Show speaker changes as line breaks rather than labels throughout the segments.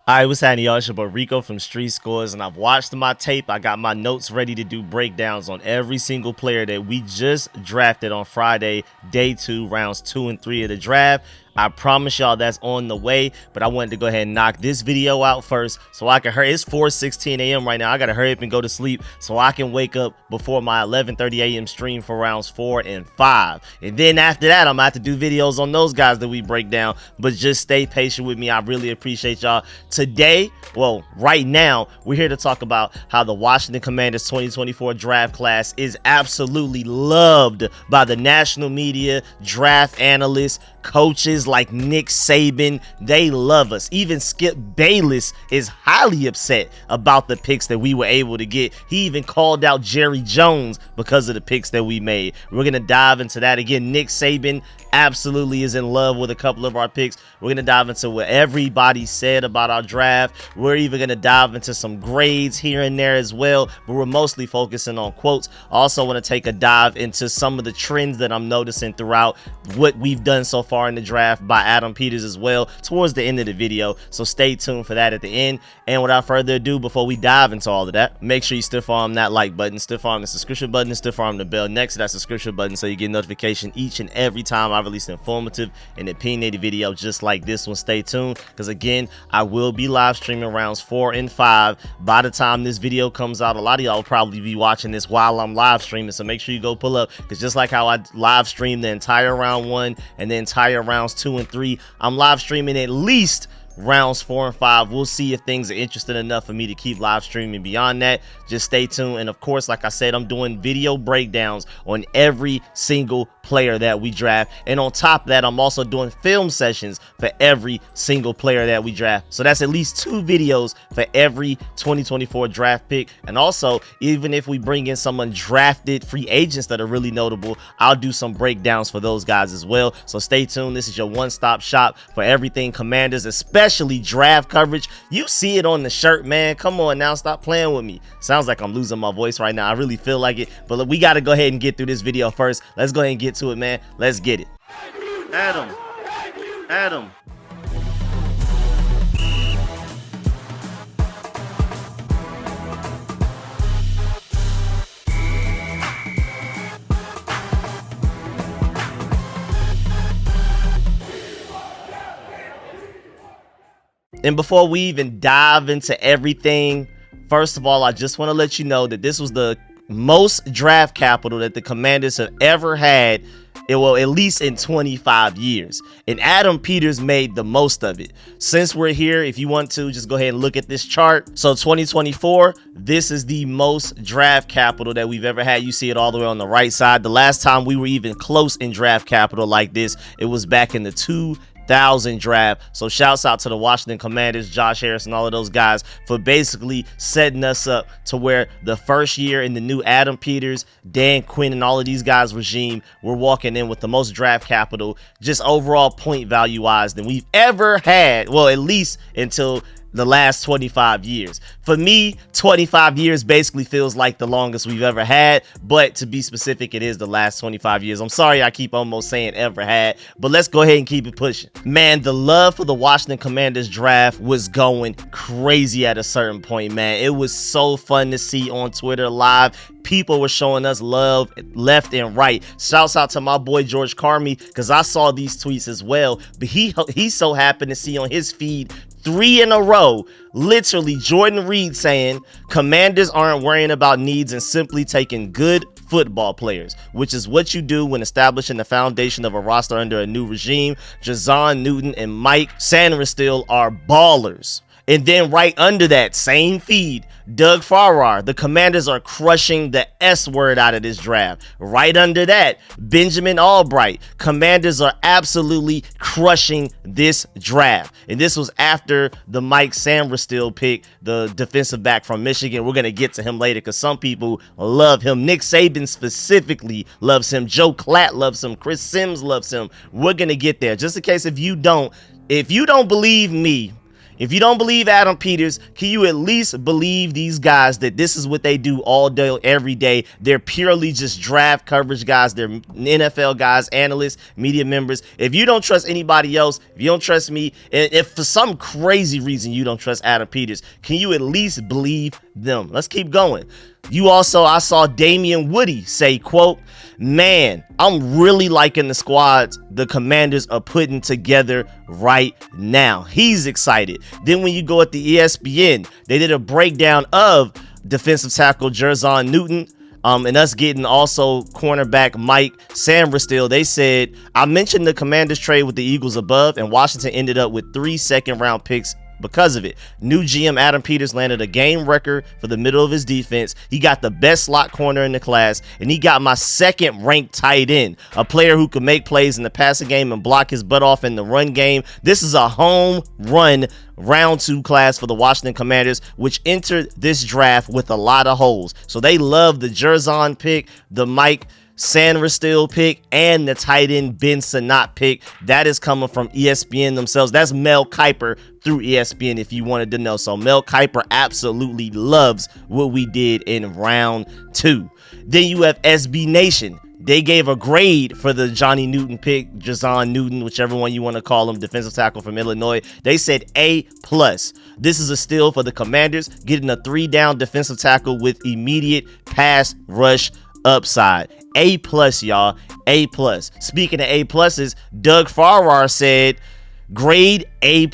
Alright, what's happening, y'all? It's your boy Rico from RicoScores, and I've watched my tape. I got my notes ready to do breakdowns on every single player that we just drafted on Friday, day 2, rounds 2 and 3 of the draft. I promise y'all that's on the way, but I wanted to go ahead and knock this video out first so I can hurry. It's 4:16 a.m. right now. I gotta hurry up and go to sleep so I can wake up before my 11:30 a.m. stream for rounds 4 and 5. And then after that, I'm gonna have to do videos on those guys that we break down. But just stay patient with me. I really appreciate y'all. Today, well, right now, we're here to talk about how the Washington Commanders 2024 draft class is absolutely loved by the national media, draft analysts, coaches like Nick Saban. They love us. Even Skip Bayless is highly upset about the picks that we were able to get. He even called out Jerry Jones because of the picks that we made. We're going to dive into that again. Nick Saban absolutely is in love with a couple of our picks. We're going to dive into what everybody said about our draft. We're even going to dive into some grades here and there as well, but we're mostly focusing on quotes. Also want to take a dive into some of the trends that I'm noticing throughout what we've done so far in the draft by Adam Peters as well towards the end of the video. So stay tuned for that at the end. And without further ado, before we dive into all of that, make sure you stiff arm that like button, stiff arm the subscription button, and stiff arm the bell next to that subscription button so you get notification each and every time I release an informative and opinionated video just like this one. Stay tuned because again, I will be live streaming rounds 4 and 5 by the time this video comes out. A lot of y'all will probably be watching this while I'm live streaming, so make sure you go pull up, because just like how I live stream the entire round 1 and the entire rounds 2 and 3, I'm live streaming at least rounds 4 and 5. We'll see if things are interesting enough for me to keep live streaming beyond that. Just stay tuned. And of course, like I said, I'm doing video breakdowns on every single player that we draft, and on top of that, I'm also doing film sessions for every single player that we draft. So that's at least 2 videos for every 2024 draft pick. And also, even if we bring in some undrafted free agents that are really notable, I'll do some breakdowns for those guys as well. So stay tuned. This is your one-stop shop for everything Commanders, especially draft coverage. You see it on the shirt, man. Come on now, stop playing with me. Sounds like I'm losing my voice right now. I really feel like it, but look, we got to go ahead and get through this video first. Let's go ahead and get to it, man. Let's get it. Adam. And before we even dive into everything, first of all, I just want to let you know that this was the most draft capital that the Commanders have ever had, well, at least in 25 years. And Adam Peters made the most of it. Since we're here, if you want to, just go ahead and look at this chart. So 2024, this is the most draft capital that we've ever had. You see it all the way on the right side. The last time we were even close in draft capital like this, it was back in the 2000 draft. So shouts out to the Washington Commanders, Josh Harris, and all of those guys for basically setting us up to where the first year in the new Adam Peters, Dan Quinn, and all of these guys regime, we're walking in with the most draft capital, just overall point value wise, than we've ever had. Well, at least until the last 25 years. For me, 25 years basically feels like the longest we've ever had, but to be specific, it is the last 25 years. I'm sorry I keep almost saying ever had, but let's go ahead and keep it pushing. Man, the love for the Washington Commanders draft was going crazy at a certain point, man. It was so fun to see on Twitter live. People were showing us love left and right. Shouts out to my boy George Carmi, because I saw these tweets as well, but he so happened to see on his feed 3 in a row, literally Jordan Reed saying Commanders aren't worrying about needs and simply taking good football players, which is what you do when establishing the foundation of a roster under a new regime. Jazon Newton and Mike Sanderstill are ballers. And then right under that same feed, Doug Farrar, the Commanders are crushing the S word out of this draft. Right under that, Benjamin Albright, Commanders are absolutely crushing this draft. And this was after the Mike Sanderstill pick, the defensive back from Michigan. We're going to get to him later because some people love him. Nick Saban specifically loves him. Joe Klatt loves him. Chris Sims loves him. We're going to get there. Just in case if you don't believe me, If you don't believe Adam Peters, can you at least believe these guys that this is what they do all day, every day? They're purely just draft coverage guys. They're NFL guys, analysts, media members. If you don't trust anybody else, if you don't trust me, and if for some crazy reason you don't trust Adam Peters, can you at least believe them? Let's keep going. I saw Damian Woody say, quote, "Man, I'm really liking the squads the Commanders are putting together right now." He's excited. Then when you go at the ESPN, they did a breakdown of defensive tackle Jerzon Newton, and us getting also cornerback Mike Samversteel. They said, "I mentioned the Commanders trade with the Eagles above, and Washington ended up with 3 second-round picks because of it. New GM Adam Peters landed a game record for the middle of his defense. He got the best slot corner in the class, and he got my second-ranked tight end, a player who could make plays in the passing game and block his butt off in the run game. This is a home run round 2 class for the Washington Commanders, which entered this draft with a lot of holes." So they love the Jerzon pick, the Mike Samversteel pick, and the tight end Ben Sinnott pick. That is coming from ESPN themselves. That's Mel Kiper through ESPN, if you wanted to know. So Mel Kiper absolutely loves what we did in round 2. Then you have SB Nation. They gave a grade for the Johnny Newton pick, Jerzon Newton, whichever one you want to call him, defensive tackle from Illinois. They said A+. This is a steal for the Commanders, getting a 3-down defensive tackle with immediate pass rush upside. A+, y'all. A+. Speaking of A+, Doug Farrar said, grade A+.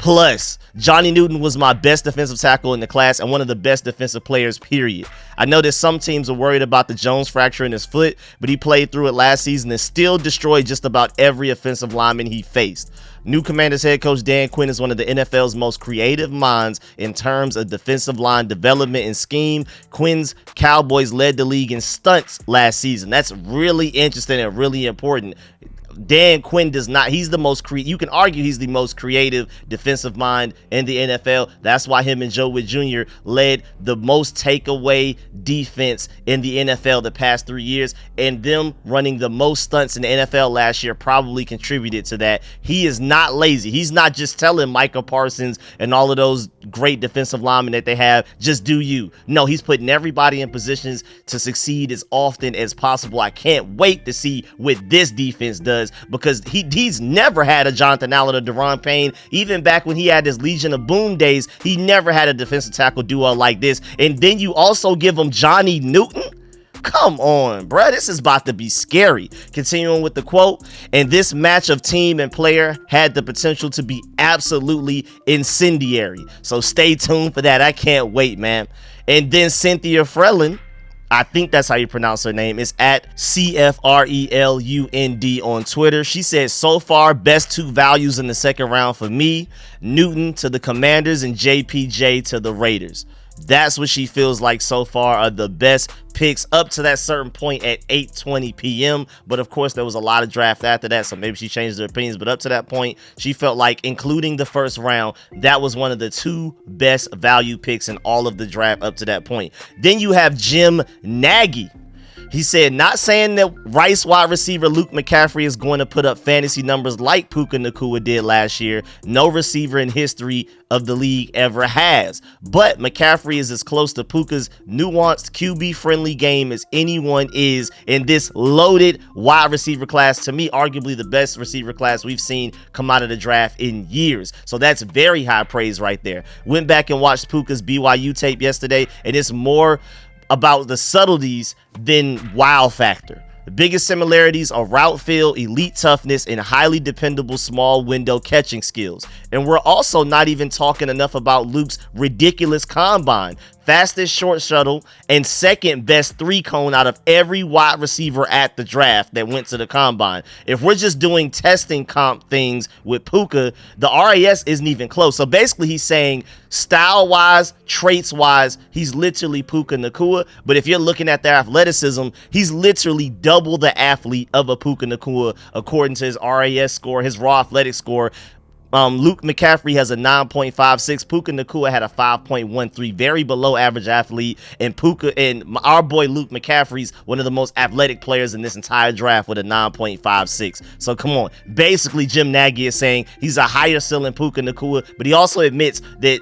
Johnny Newton was my best defensive tackle in the class and one of the best defensive players, period. I know that some teams are worried about the Jones fracture in his foot, but he played through it last season and still destroyed just about every offensive lineman he faced. New Commanders head coach Dan Quinn is one of the NFL's most creative minds in terms of defensive line development and scheme. Quinn's Cowboys led the league in stunts last season. That's really interesting and really important. Dan Quinn does not, he's the most you can argue he's the most creative defensive mind in the NFL. That's why him and Joe Witt Jr. led the most takeaway defense in the NFL the past 3 years, and them running the most stunts in the NFL last year probably contributed to that. He is not lazy. He's not just telling Micah Parsons and all of those great defensive linemen that they have, just do you. No, he's putting everybody in positions to succeed as often as possible. I can't wait to see what this defense does, because he's never had a Jonathan Allen or Daron Payne. Even back when he had his Legion of Boom days, he never had a defensive tackle duo like this. And then you also give him Johnny Newton? Come on, bruh. This is about to be scary. Continuing with the quote, "And this match of team and player had the potential to be absolutely incendiary." So stay tuned for that. I can't wait, man. And then Cynthia Frelund, I think that's how you pronounce her name, is at CFRELUND on Twitter. She said, "So far, best 2 values in the second round for me, Newton to the Commanders and JPJ to the Raiders." That's what she feels like so far are the best picks up to that certain point at 8:20 p.m. But of course, there was a lot of draft after that, so maybe she changed her opinions. But up to that point, she felt like, including the first round, that was one of the 2 best value picks in all of the draft up to that point. Then you have Jim Nagy. He said, "Not saying that Rice wide receiver Luke McCaffrey is going to put up fantasy numbers like Puka Nacua did last year. No receiver in history of the league ever has. But McCaffrey is as close to Puka's nuanced QB-friendly game as anyone is in this loaded wide receiver class. To me, arguably the best receiver class we've seen come out of the draft in years." So that's very high praise right there. Went back and watched Puka's BYU tape yesterday, and it's more about the subtleties than wow factor. The biggest similarities are route fill, elite toughness, and highly dependable small window catching skills. And we're also not even talking enough about Luke's ridiculous combine, fastest short shuttle, and second best 3-cone out of every wide receiver at the draft that went to the combine. If we're just doing testing comp things with Puka, the RAS isn't even close. So basically he's saying style-wise, traits-wise, he's literally Puka Nacua. But if you're looking at their athleticism, he's literally double the athlete of a Puka Nacua according to his RAS score, his raw athletic score. Luke McCaffrey has a 9.56. Puka Nacua had a 5.13. Very below average athlete. And our boy Luke McCaffrey's one of the most athletic players in this entire draft with a 9.56. So come on. Basically, Jim Nagy is saying he's a higher ceiling Puka Nacua, but he also admits that,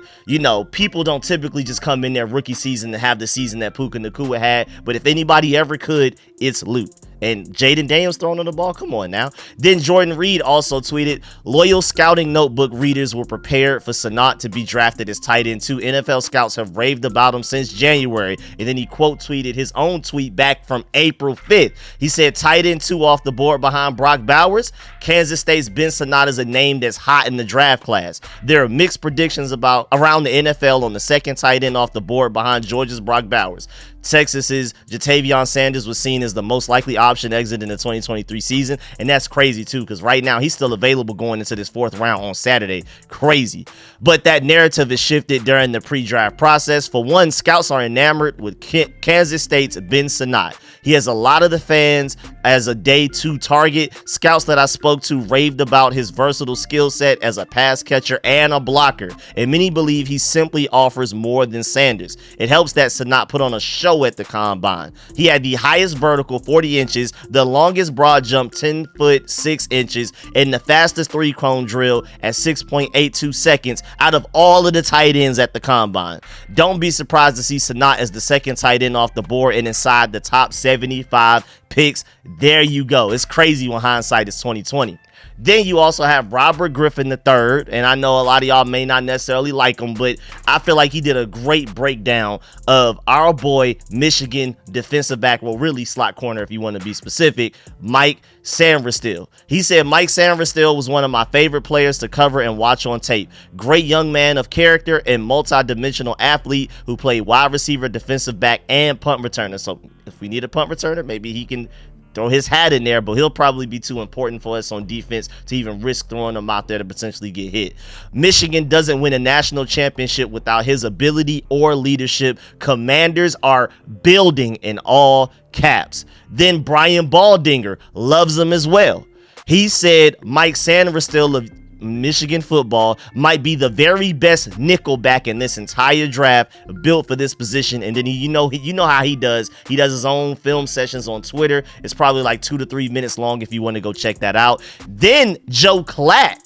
people don't typically just come in their rookie season and have the season that Puka Nacua had. But if anybody ever could, it's Luke. And Jayden Daniels throwing on the ball. Come on now. Then Jordan Reed also tweeted, loyal scouting notebook readers were prepared for Sanat to be drafted as tight end 2. NFL scouts have raved about him since January. And then he quote tweeted his own tweet back from April 5th. He said, tight end 2 off the board behind Brock Bowers. Kansas State's Ben Sanat is a name that's hot in the draft class. There are mixed predictions around the NFL on the second tight end off the board behind Georgia's Brock Bowers. Texas's Jatavion Sanders was seen as the most likely option exit in the 2023 season, and that's crazy too, because right now he's still available going into this 4th round on Saturday. Crazy. But that narrative is shifted during the pre-draft process. For one, scouts are enamored with Kansas State's Ben Sanat. He has a lot of the fans as a day 2 target. Scouts that I spoke to raved about his versatile skill set as a pass catcher and a blocker, and many believe he simply offers more than Sanders. It helps that Sanat put on a show at the combine. He had the highest vertical, 40 inches, the longest broad jump, 10 foot 6 inches, and the fastest 3-cone drill at 6.82 seconds out of all of the tight ends at the combine. Don't be surprised to see Sanat as the second tight end off the board and inside the top 75 picks. There you go. It's crazy when hindsight is 2020. Then you also have Robert Griffin III, and I know a lot of y'all may not necessarily like him, but I feel like he did a great breakdown of our boy Michigan defensive back, well, really slot corner if you want to be specific, Mike Sanderstill. He said Mike Sanderstill was one of my favorite players to cover and watch on tape. Great young man of character and multi-dimensional athlete who played wide receiver, defensive back, and punt returner. So if we need a punt returner, maybe he can throw his hat in there, but he'll probably be too important for us on defense to even risk throwing him out there to potentially get hit. Michigan doesn't win a national championship without his ability or leadership. Commanders are building in all caps. Then Brian Baldinger loves him as well. He said Mike Sanderstill of Michigan football might be the very best nickel back in this entire draft, built for this position. And then you know how he does his own film sessions on Twitter. It's probably like 2 to 3 minutes long if you want to go check that out. Then Joe Klatt,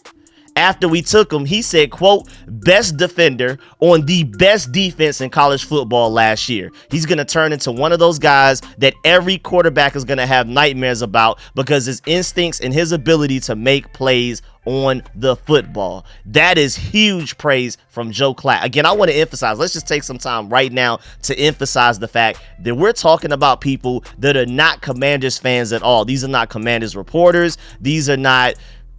after we took him, he said, quote, best defender on the best defense in college football last year. He's going to turn into one of those guys that every quarterback is going to have nightmares about because his instincts and his ability to make plays on the football. That is huge praise from Joe Klatt. Again, I want to emphasize, let's just take some time right now to emphasize the fact that we're talking about people that are not Commanders fans at all. These are not Commanders reporters. These are not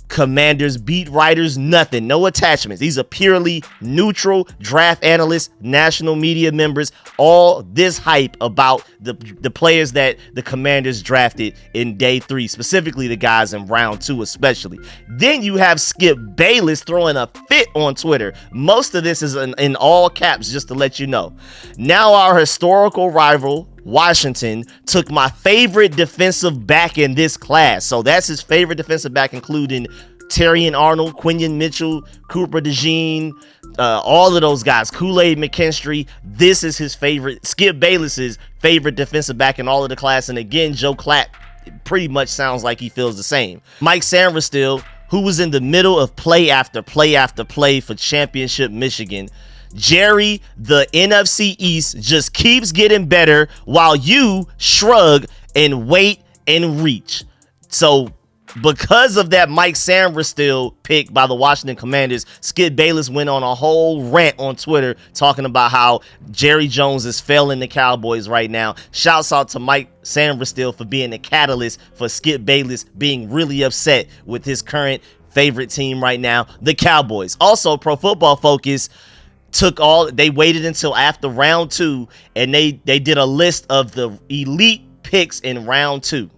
Commanders beat writers, nothing, no attachments. These are purely neutral draft analysts, national media members, all this hype about the players that the Commanders drafted in day 3, specifically the guys in round 2 especially. Then you have Skip Bayless throwing a fit on Twitter. Most of this is in all caps, just to let you know. Now our historical rival Washington took my favorite defensive back in this class. So that's his favorite defensive back, including Terrion Arnold, Quinion Mitchell, Cooper DeJean, all of those guys, Kool-Aid McKinstry. This is his favorite, Skip Bayless's favorite defensive back in all of the class. And again, Joe Klatt pretty much sounds like he feels the same. Mike Sanderstill, who was in the middle of play after play after play for championship Michigan. Jerry, the NFC East just keeps getting better while you shrug and wait and reach. So because of that Mike Sanderstill pick by the Washington Commanders, Skip Bayless went on a whole rant on Twitter talking about how Jerry Jones is failing the Cowboys right now. Shouts out to Mike Sanderstill for being the catalyst for Skip Bayless being really upset with his current favorite team right now, the Cowboys. Also, Pro Football Focus they waited until after round 2 and they did a list of the elite picks in round 2.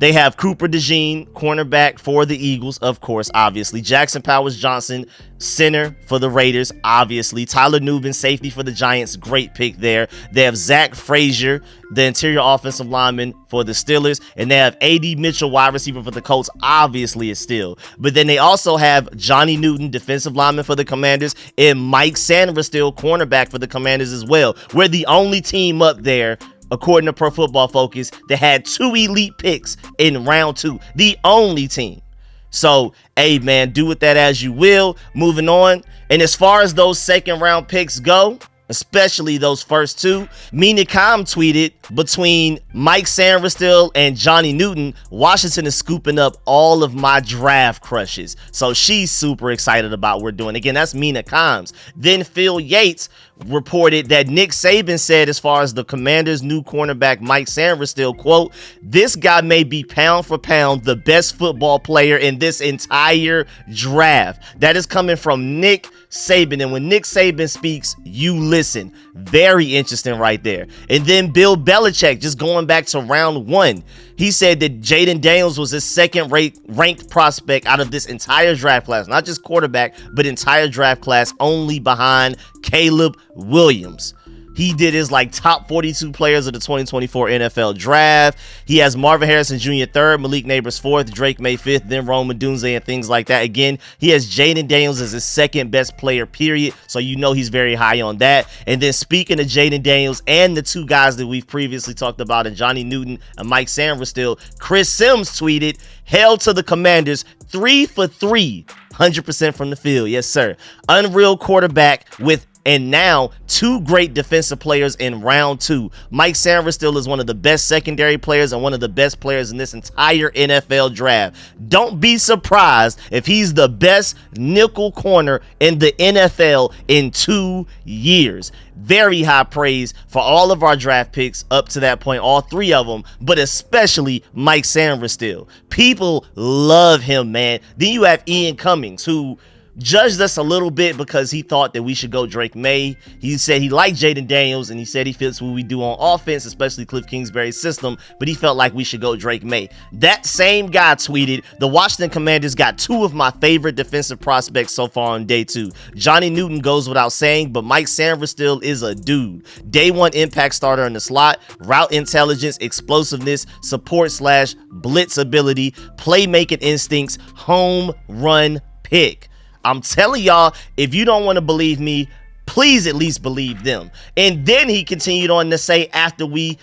They have Cooper DeJean, cornerback for the Eagles, of course, obviously. Jackson Powers-Johnson, center for the Raiders, obviously. Tyler Nubin, safety for the Giants, great pick there. They have Zach Frazier, the interior offensive lineman for the Steelers, and they have A.D. Mitchell, wide receiver for the Colts, obviously a steal. But then they also have Johnny Newton, defensive lineman for the Commanders, and Mike Sanderstill, cornerback for the Commanders as well. We're the only team up there, according to Pro Football Focus, that had 2 elite picks in round 2. The only team. So, hey, man, do with that as you will. Moving on. And as far as those second round picks go, especially those first 2, Mina Kim tweeted, between Mike Sanderstill and Johnny Newton, Washington is scooping up all of my draft crushes. So she's super excited about what we're doing. Again, that's Mina Kimes. Then Phil Yates reported that Nick Saban said, as far as the Commanders' new cornerback Mike Sanderstill, quote, "This guy may be pound for pound the best football player in this entire draft." That is coming from Nick Saban. And when Nick Saban speaks, you listen. Very interesting right there. And then Bill Belichick, just going back to round 1, he said that Jayden Daniels was his second ranked prospect out of this entire draft class. Not just quarterback, but entire draft class, only behind Caleb Williams. He did his top 42 players of the 2024 NFL draft. He has Marvin Harrison Jr. 3rd, Malik Neighbors 4th, Drake May 5th, then Rome Odunze and things like that. Again, he has Jayden Daniels as his second best player, period. So you know he's very high on that. And then speaking of Jayden Daniels and the 2 guys that we've previously talked about, and Johnny Newton and Mike Sanderstill, Chris Sims tweeted, "Hail to the Commanders, 3 for 3, 100% from the field." Yes, sir. Unreal quarterback with and now 2 great defensive players in round 2. Mike Sanderstill is one of the best secondary players and one of the best players in this entire NFL draft. Don't be surprised if he's the best nickel corner in the NFL in 2 years. Very high praise for all of our draft picks up to that point, all 3 of them, but especially Mike Sanderstill. People love him, man. Then you have Ian Cummings, who judged us a little bit because he thought that we should go Drake May. He said he liked Jayden Daniels, and he said he fits what we do on offense, especially Cliff Kingsbury's system, but he felt like we should go Drake May. That same guy tweeted, "The Washington Commanders got 2 of my favorite defensive prospects so far on day 2. Johnny Newton goes without saying, but Mike Sanderstill is a dude. Day 1 impact starter in the slot, route intelligence, explosiveness, support/blitz ability, playmaking instincts, home run pick." I'm telling y'all, if you don't want to believe me, please at least believe them. And then he continued on to say, after we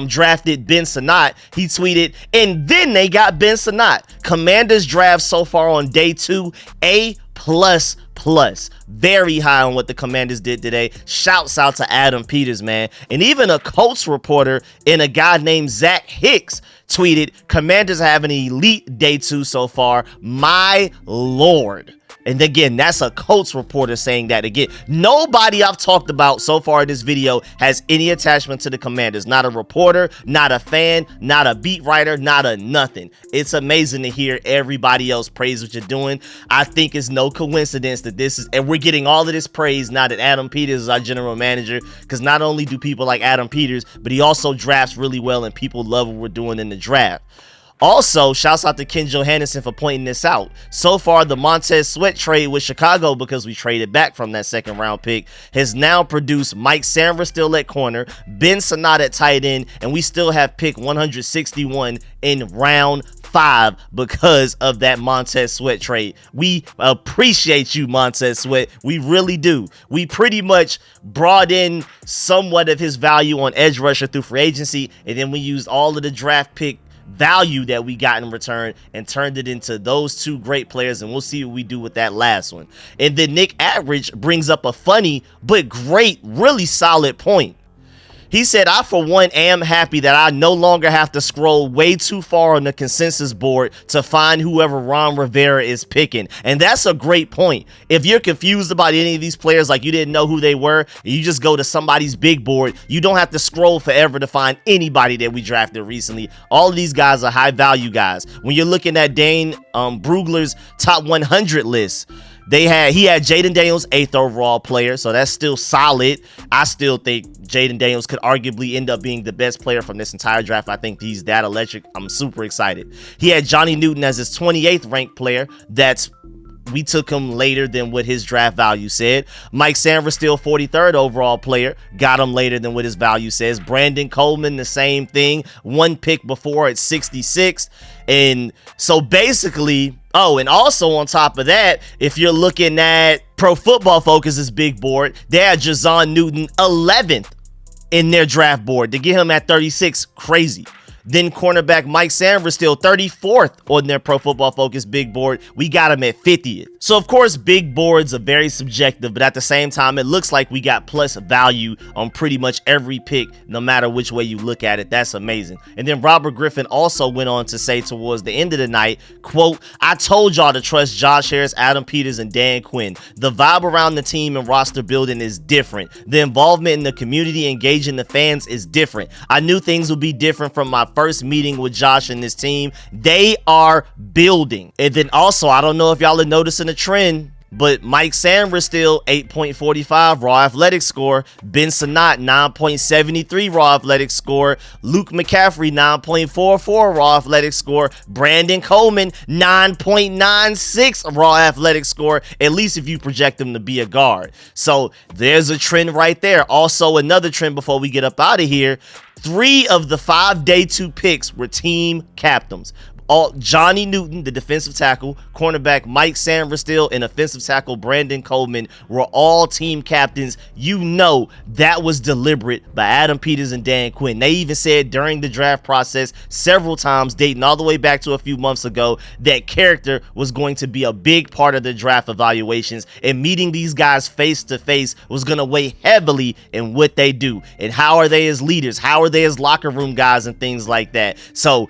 drafted Ben Sinnott, he tweeted, "And then they got Ben Sinnott. Commanders draft so far on day 2, A++. Very high on what the Commanders did today. Shouts out to Adam Peters, man. And even a Colts reporter and a guy named Zach Hicks tweeted, "Commanders have an elite day 2 so far. My Lord." And again, that's a Colts reporter saying that. Again, nobody I've talked about so far in this video has any attachment to the Commanders. Not a reporter, not a fan, not a beat writer, not a nothing. It's amazing to hear everybody else praise what you're doing. I think it's no coincidence that this is, and we're getting all of this praise now that Adam Peters is our general manager, because not only do people like Adam Peters, but he also drafts really well, and people love what we're doing in the draft. Also, shouts out to Ken Johannesson for pointing this out. So far, the Montez Sweat trade with Chicago, because we traded back from that second round pick, has now produced Mike Sanderstill at corner, Ben Sinnott at tight end, and we still have pick 161 in round 5 because of that Montez Sweat trade. We appreciate you, Montez Sweat. We really do. We pretty much brought in somewhat of his value on edge rusher through free agency, and then we used all of the draft pick value that we got in return and turned it into those 2 great players, and we'll see what we do with that last one. And then Nick Average brings up a funny but great, really solid point. He said, "I, for one, am happy that I no longer have to scroll way too far on the consensus board to find whoever Ron Rivera is picking." And that's a great point. If you're confused about any of these players, like you didn't know who they were, you just go to somebody's big board. You don't have to scroll forever to find anybody that we drafted recently. All of these guys are high value guys. When you're looking at Dane Brugler's top 100 list, he had Jayden Daniels 8th overall player, so that's still solid. I still think Jayden Daniels could arguably end up being the best player from this entire draft. I think he's that electric. I'm super excited. He had Johnny Newton as his 28th ranked player. We took him later than what his draft value said. Mike Sanford, still 43rd overall player, got him later than what his value says. Brandon Coleman, the same thing, one pick before at 66th. And so basically, oh, and also on top of that, if you're looking at Pro Football Focus's big board, they had Jazon Newton 11th in their draft board. To get him at 36, crazy. Then cornerback Mike Sanford, still 34th on their Pro Football Focus big board. We got him at 50th. So, of course, big boards are very subjective, but at the same time, it looks like we got plus value on pretty much every pick, no matter which way you look at it. That's amazing. And then Robert Griffin also went on to say towards the end of the night, quote, "I told y'all to trust Josh Harris, Adam Peters, and Dan Quinn. The vibe around the team and roster building is different. The involvement in the community, engaging the fans is different. I knew things would be different from my first meeting with Josh and this team. They are building." And then also, I don't know if y'all are noticing a trend, but Mike Sanford still 8.45 raw athletic score. Ben Sinnott 9.73 raw athletic score. Luke McCaffrey 9.44 raw athletic score. Brandon Coleman 9.96 raw athletic score, at least if you project him to be a guard. So there's a trend right there. Also, another trend before we get up out of here, 3 of the 5 day 2 picks were team captains. Johnny Newton, the defensive tackle, cornerback Mike Sanford still, and offensive tackle Brandon Coleman were all team captains. You know that was deliberate by Adam Peters and Dan Quinn. They even said during the draft process several times, dating all the way back to a few months ago, that character was going to be a big part of the draft evaluations, and meeting these guys face to face was going to weigh heavily in what they do and how are they as leaders, how are they as locker room guys and things like that. So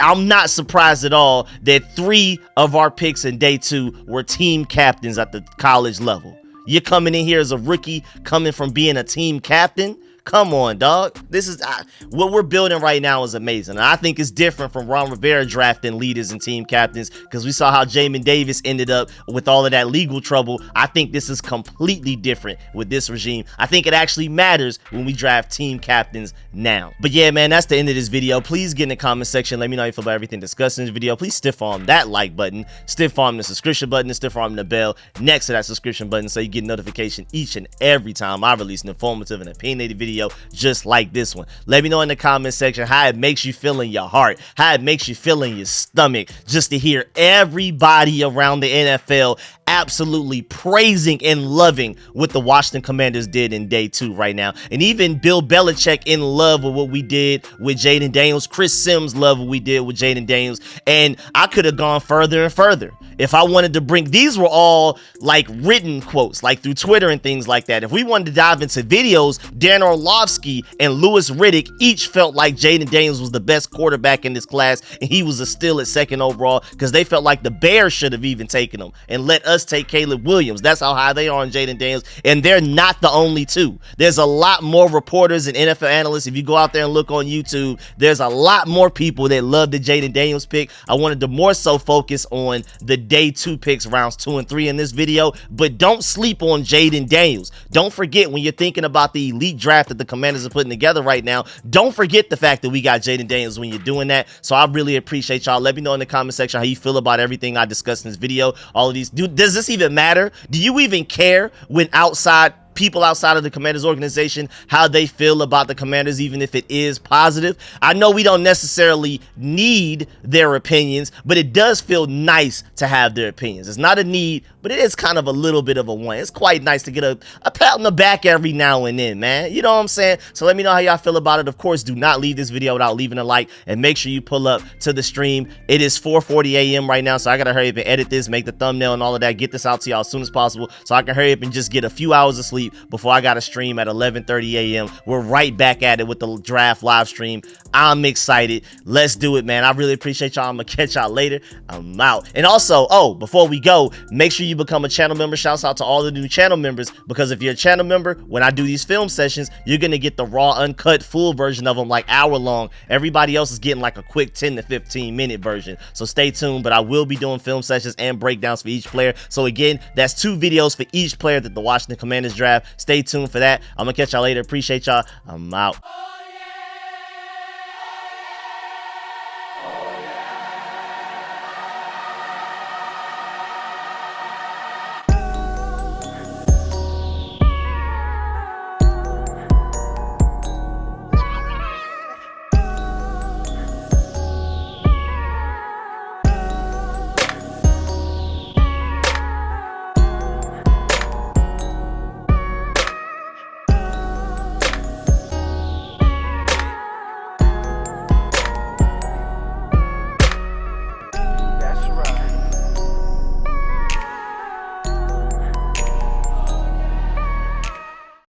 I'm not surprised at all that 3 of our picks in day 2 were team captains at the college level. You're coming in here as a rookie, coming from being a team captain. Come on, dog. This is what we're building right now is amazing. And I think it's different from Ron Rivera drafting leaders and team captains, because we saw how Jamin Davis ended up with all of that legal trouble. I think this is completely different with this regime. I think it actually matters when we draft team captains now. But yeah, man, that's the end of this video. Please get in the comment section. Let me know how you feel about everything discussed in this video. Please stiff arm that like button, stiff arm the subscription button, and stiff arm the bell next to that subscription button so you get notification each and every time I release an informative and opinionated video just like this one. Let me know in the comment section how it makes you feel in your heart, how it makes you feel in your stomach, just to hear everybody around the NFL absolutely praising and loving what the Washington Commanders did in day 2 right now. And even Bill Belichick in love with what we did with Jayden Daniels. Chris Sims loved what we did with Jayden Daniels. And I could have gone further and further. If I wanted to bring, these were all like written quotes, like through Twitter and things like that. If we wanted to dive into videos, Dan Orlovsky and Louis Riddick each felt like Jayden Daniels was the best quarterback in this class, and he was still at 2nd overall, because they felt like the Bears should have even taken him and let us take Caleb Williams. That's how high they are on Jayden Daniels, and they're not the only 2. There's a lot more reporters and NFL analysts. If you go out there and look on YouTube, there's a lot more people that love the Jayden Daniels pick. I wanted to more so focus on the day 2 picks, rounds 2 and 3 in this video, but don't sleep on Jayden Daniels. Don't forget, when you're thinking about the elite draft that the Commanders are putting together right now, don't forget the fact that we got Jayden Daniels when you're doing that. So I really appreciate y'all. Let me know in the comment section how you feel about everything I discussed in this video. All of these, does this even matter? Do you even care when people outside of the Commanders organization, how they feel about the Commanders, even if it is positive? I know we don't necessarily need their opinions, but it does feel nice to have their opinions. It's not a need, but it is kind of a little bit of a want. It's quite nice to get a pat on the back every now and then, man. You know what I'm saying? So let me know how y'all feel about it. Of course, do not leave this video without leaving a like, and make sure you pull up to the stream. It is 4:40 a.m. right now, so I gotta hurry up and edit this, make the thumbnail and all of that, get this out to y'all as soon as possible so I can hurry up and just get a few hours of sleep sleep before I got to stream at 11:30 a.m. We're right back at it with the draft live stream. I'm excited. Let's do it, man. I really appreciate y'all. I'm going to catch y'all later. I'm out. And also, before we go, make sure you become a channel member. Shouts out to all the new channel members, because if you're a channel member, when I do these film sessions, you're going to get the raw, uncut, full version of them, like hour long. Everybody else is getting like a quick 10 to 15 minute version. So stay tuned, but I will be doing film sessions and breakdowns for each player. So again, that's 2 videos for each player that the Washington Commanders draft. Stay tuned for that. I'm going to catch y'all later. Appreciate y'all. I'm out.